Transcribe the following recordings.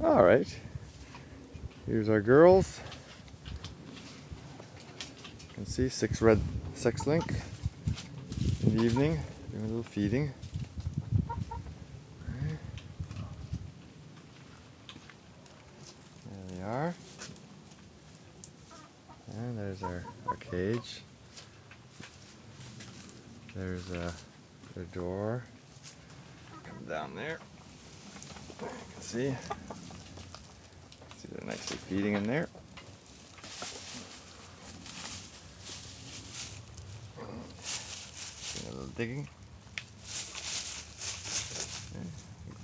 All right. Here's our girls. You can see 6 red sex link in the evening, doing a little feeding. There they are. And there's our cage. There's their door. Come down there. You can see they're nicely feeding in there. Doing a little digging. Okay.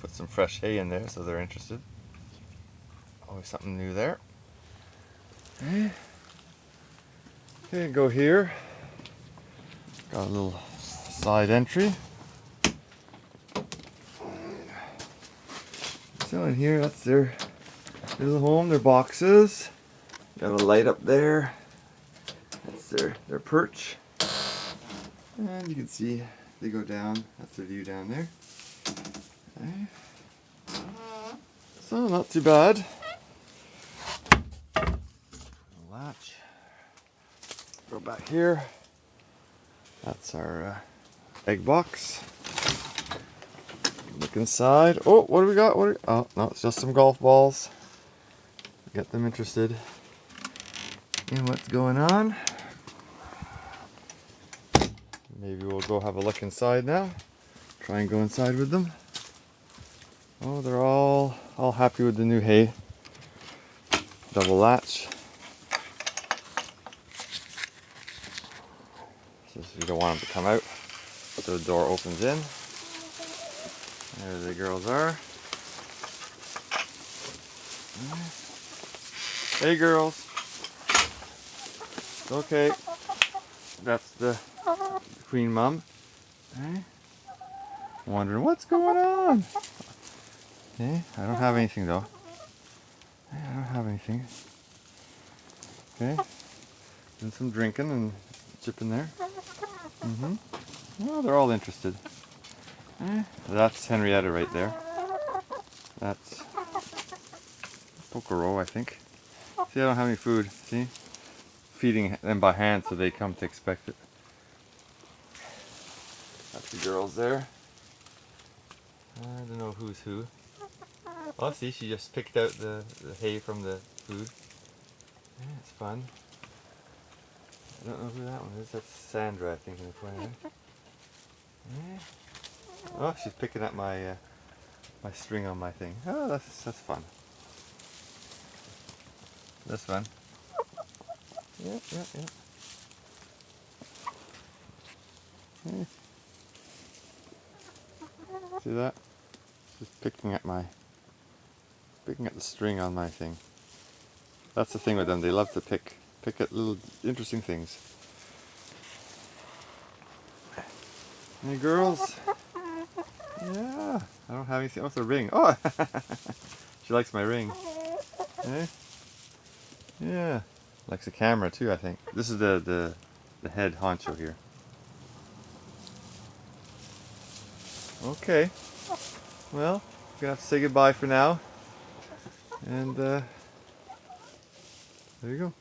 Put some fresh hay in there so they're interested. Always something new there. Okay, go here. Got a little side entry. So in here, that's their little home, their boxes. Got a light up there. That's their perch. And you can see they go down. That's the view down there. Okay. So not too bad. Latch. Go back here. That's our egg box. Look inside. Oh, what do we got? Oh, no, it's just some golf balls. Get them interested in what's going on. Maybe we'll go have a look inside now. Try and go inside with them. Oh, they're all happy with the new hay. Double latch. So you don't want them to come out. So the door opens in. There the girls are. Hey girls. Okay. That's the queen mom. Hey. Wondering what's going on. Okay, I don't have anything though. Hey, I don't have anything. Okay. Doing some drinking and chipping there. Well, they're all interested. That's Henrietta right there. That's Pokoro, I think. See, I don't have any food. See? Feeding them by hand so they come to expect it. That's the girls there. I don't know who's who. Oh, see, she just picked out the hay from the food. Yeah, it's fun. I don't know who that one is. That's Sandra, I think, in the corner. Yeah. Oh, she's picking up my my string on my thing. Oh, that's fun. That's fun. Yeah. Yeah. See that? She's picking at the string on my thing. That's the thing with them. They love to pick at little interesting things. Hey girls. Yeah. I don't have anything. What's a ring? Oh, she likes my ring. Hey. Yeah. Likes the camera too, I think. This is the head honcho here. Okay. Well, we're gonna have to say goodbye for now. And there you go.